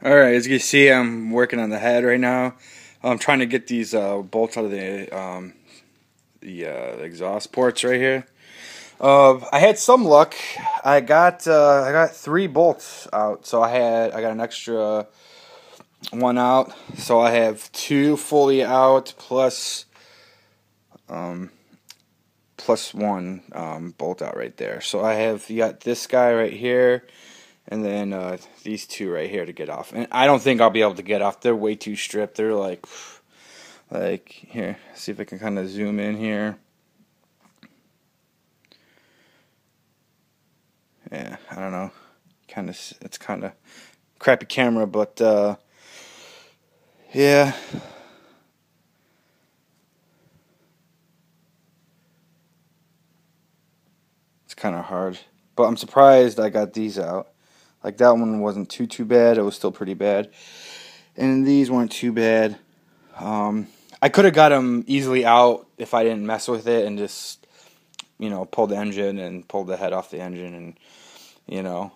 Alright, as you can see, I'm working on the head right now. I'm trying to get these bolts out of the exhaust ports right here. I had some luck. I got 3 bolts out, so I got an extra one out. So I have 2 fully out plus one bolt out right there. So you got this guy right here. And then these 2 right here to get off. And I don't think I'll be able to get off. They're way too stripped. They're like here. See if I can kind of zoom in here. Yeah, I don't know. It's kind of crappy camera, but yeah. It's kind of hard. But I'm surprised I got these out. Like that one wasn't too bad. It was still pretty bad. And these weren't too bad. I could have got them easily out if I didn't mess with it and just, pulled the engine and pulled the head off the engine and, and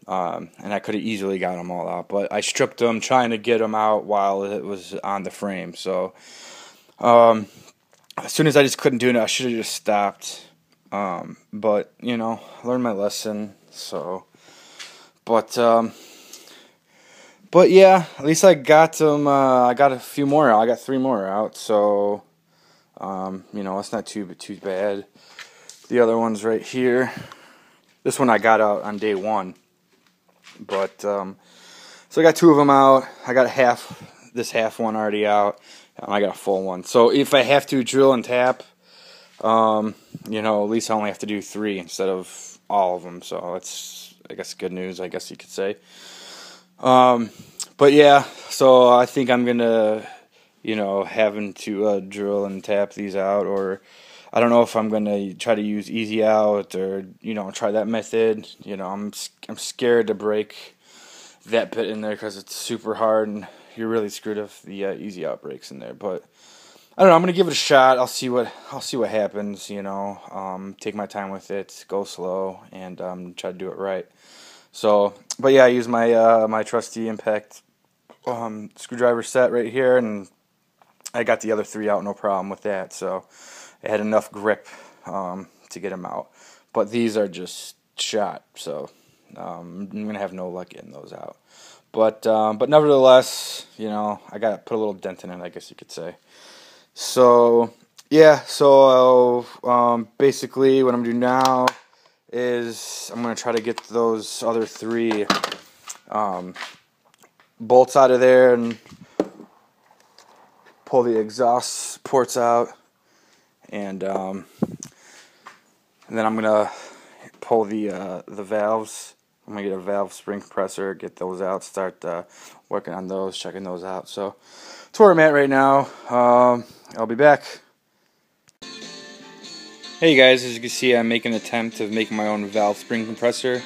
I could have easily got them all out. But I stripped them trying to get them out while it was on the frame. So as soon as I just couldn't do it, I should have just stopped. But, learned my lesson. So, but yeah, at least I got them. I got a few more out. I got 3 more out. So, it's not too bad. The other one's right here. This one I got out on day 1. But so I got 2 of them out. I got this half one already out. I got a full one. So if I have to drill and tap, at least I only have to do 3 instead of all of them. So it's, I guess, good news, I guess you could say. But yeah, so I think I'm gonna, having to drill and tap these out, or I don't know if I'm gonna try to use easy out or try that method. I'm scared to break that bit in there because it's super hard and you're really screwed if the easy out breaks in there. But I don't know. I'm gonna give it a shot. I'll see what happens. Take my time with it, go slow, and try to do it right. So, but yeah, I use my my trusty impact screwdriver set right here, and I got the other 3 out, no problem with that. So I had enough grip to get them out. But these are just shot, so I'm gonna have no luck getting those out. But nevertheless, I got to put a little dent in it, I guess you could say. So yeah, so basically what I'm gonna do now is I'm gonna try to get those other 3 bolts out of there and pull the exhaust ports out, and then I'm gonna pull the valves. I'm gonna get a valve spring compressor, get those out, start working on those, checking those out. So that's where I'm at right now. I'll be back. Hey guys, as you can see, I'm making an attempt of making my own valve spring compressor.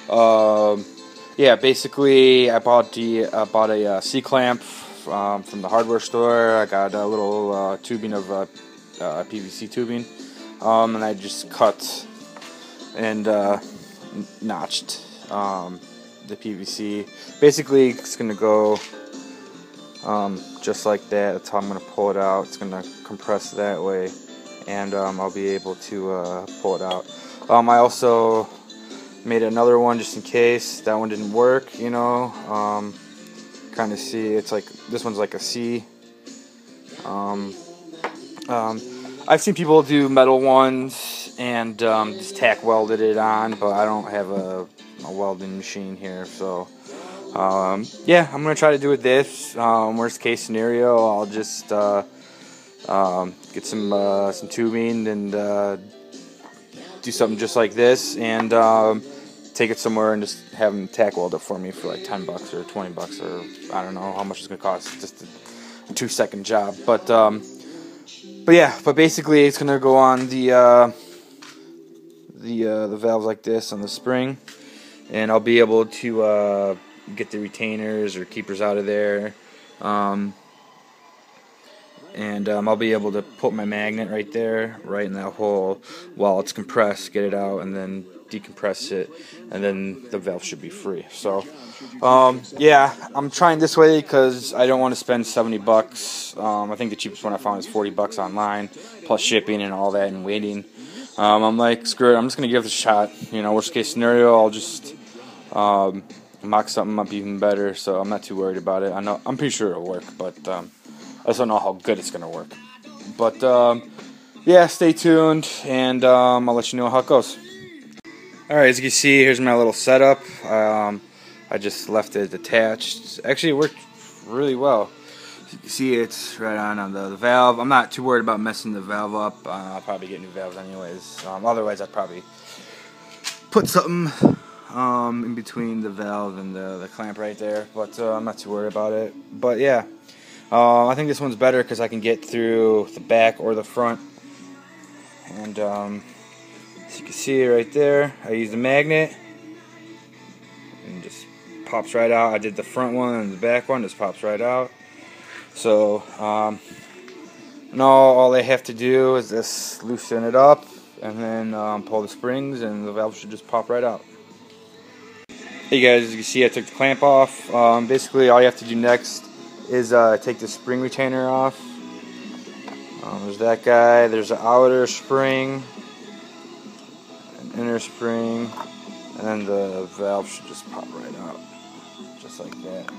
Yeah, basically I bought a C-clamp from the hardware store. I got a little tubing of PVC tubing, and I just cut and notched the PVC. Basically, it's gonna go just like that. That's how I'm gonna pull it out. It's gonna compress that way, and I'll be able to pull it out. I also made another one just in case that one didn't work. Kind of see, it's like this one's like a C. I've seen people do metal ones and just tack welded it on, but I don't have a welding machine here, so yeah, I'm gonna try to do it this. Worst case scenario, I'll just get some tubing and do something just like this, and take it somewhere and just have them tack weld it for me for like $10 or $20, or I don't know how much it's gonna cost. Just a 2-second job, but yeah, but basically it's gonna go on the valves like this on the spring, and I'll be able to get the retainers or keepers out of there, and I'll be able to put my magnet right there, right in that hole, while it's compressed, get it out, and then decompress it, and then the valve should be free. So, yeah, I'm trying this way because I don't want to spend $70. I think the cheapest one I found is $40 online, plus shipping and all that and waiting. I'm like, screw it, I'm just gonna give it a shot. You know, worst case scenario, I'll just mock something up even better. So I'm not too worried about it. I'm pretty sure it'll work, but I just don't know how good it's gonna work. But yeah, stay tuned, and I'll let you know how it goes. Alright, as you can see, here's my little setup. I just left it attached. Actually, it worked really well. As you can see, it's right on the valve. I'm not too worried about messing the valve up. I'll probably get new valves anyways. Otherwise, I'd probably put something in between the valve and the clamp right there. But I'm not too worried about it. But yeah, I think this one's better because I can get through the back or the front. And as you can see right there, I used a magnet and just pops right out. I did the front one and the back one, just pops right out. So now all I have to do is just loosen it up and then pull the springs, and the valve should just pop right out. Hey guys, as you can see, I took the clamp off. Basically all you have to do next is take the spring retainer off. There's that guy, there's an outer spring, an inner spring, and then the valve should just pop right out, just like that.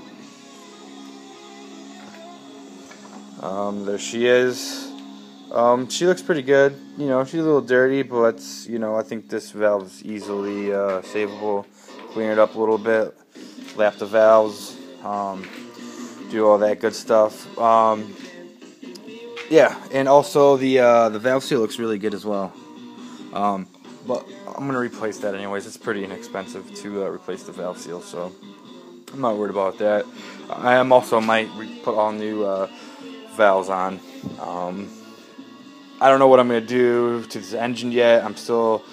There she is. She looks pretty good. You know, she's a little dirty, but you know, I think this valve is easily savable. Clean it up a little bit, lap the valves, do all that good stuff. Yeah, and also the valve seal looks really good as well. But I'm gonna replace that anyways. It's pretty inexpensive to replace the valve seal, so I'm not worried about that. I am also might put all new valves on. I don't know what I'm gonna do to this engine yet. I'm still,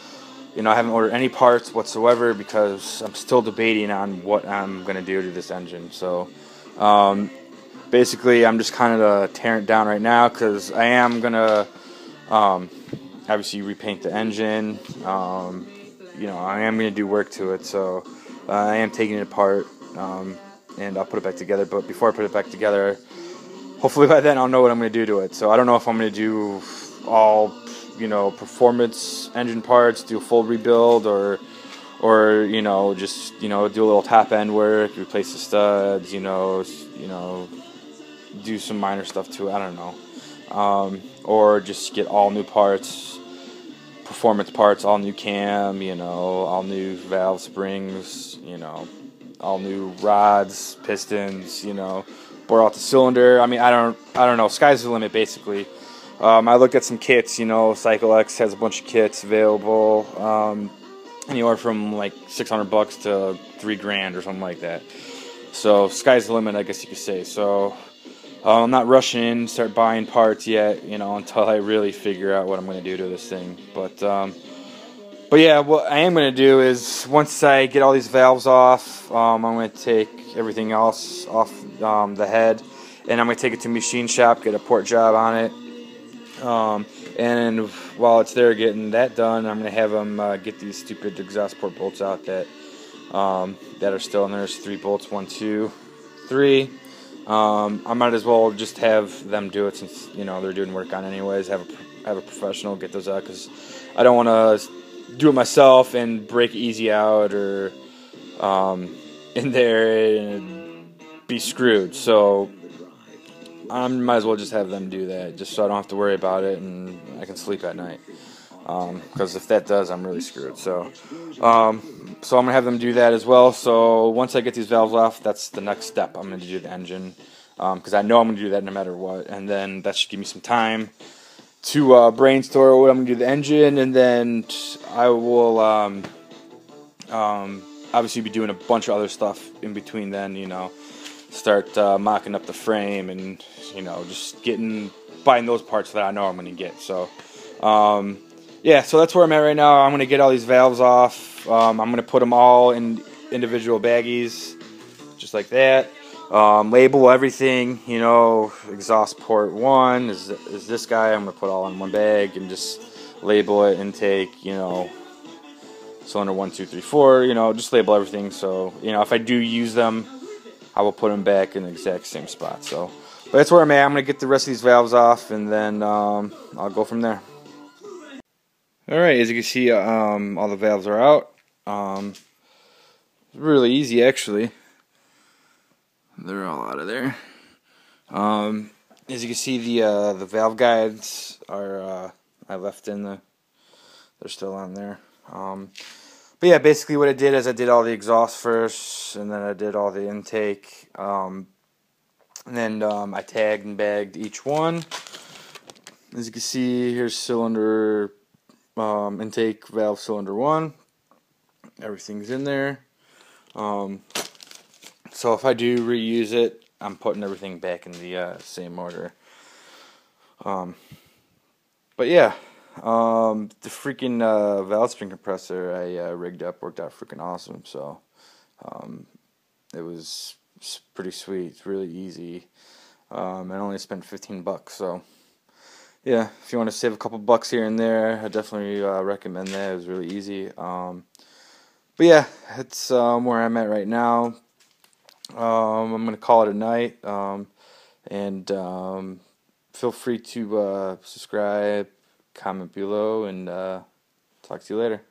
you know, I haven't ordered any parts whatsoever because I'm still debating on what I'm gonna do to this engine. So basically, I'm just kind of tearing it down right now because I am gonna obviously repaint the engine. You know, I am gonna do work to it, so I am taking it apart, and I'll put it back together. But before I put it back together, hopefully by then I'll know what I'm gonna do to it. So I don't know if I'm gonna do all, you know, performance engine parts, do a full rebuild, or you know, just, you know, do a little top end work, replace the studs, you know, do some minor stuff to it. I don't know, or just get all new parts, performance parts, all new cam, you know, all new valve springs, you know, all new rods, pistons, you know, bore out the cylinder. I mean, I don't know. Sky's the limit, basically. I looked at some kits. You know, Cycle X has a bunch of kits available, anywhere from like $600 to $3,000 or something like that. So sky's the limit, I guess you could say. So I'm not rushing in, start buying parts yet, you know, until I really figure out what I'm going to do to this thing. But yeah, what I am going to do is once I get all these valves off, I'm going to take everything else off the head, and I'm going to take it to machine shop, get a port job on it. And while it's there getting that done, I'm going to have them get these stupid exhaust port bolts out that are still in there. There's 3 bolts, 1, 2, 3. I might as well just have them do it since, you know, they're doing work on anyways. Have a professional get those out, because I don't want to do it myself and break easy out or in there and be screwed. So I might as well just have them do that, just so I don't have to worry about it and I can sleep at night. Because if that does, I'm really screwed. So I'm gonna have them do that as well. So once I get these valves off, that's the next step. I'm gonna do the engine, because I know I'm gonna do that no matter what. And then that should give me some time to brainstorm what I'm gonna do to the engine, and then I will obviously be doing a bunch of other stuff in between. Then, you know, start mocking up the frame and, you know, just buying those parts that I know I'm gonna get. So yeah, so that's where I'm at right now. I'm going to get all these valves off. I'm going to put them all in individual baggies, just like that. Label everything, you know, exhaust port 1 is this guy. I'm going to put all in one bag and just label it, intake, you know, cylinder 1, 2, 3, 4. You know, just label everything. So you know, if I do use them, I will put them back in the exact same spot. So, but that's where I'm at. I'm gonna get the rest of these valves off, and then I'll go from there. All right, as you can see, all the valves are out. Really easy, actually. They're all out of there. As you can see, the valve guides are I left in the. They're still on there. But yeah, basically what I did is I did all the exhaust first, and then I did all the intake. And then I tagged and bagged each one. As you can see, here's cylinder intake valve cylinder 1. Everything's in there. So if I do reuse it, I'm putting everything back in the same order. But yeah, the freaking valve spring compressor I rigged up worked out freaking awesome. So it was pretty sweet. It's really easy. I only spent $15, so yeah, if you want to save a couple bucks here and there, I definitely recommend that. It was really easy. But yeah, that's where I'm at right now. I'm going to call it a night, and feel free to subscribe, comment below, and talk to you later.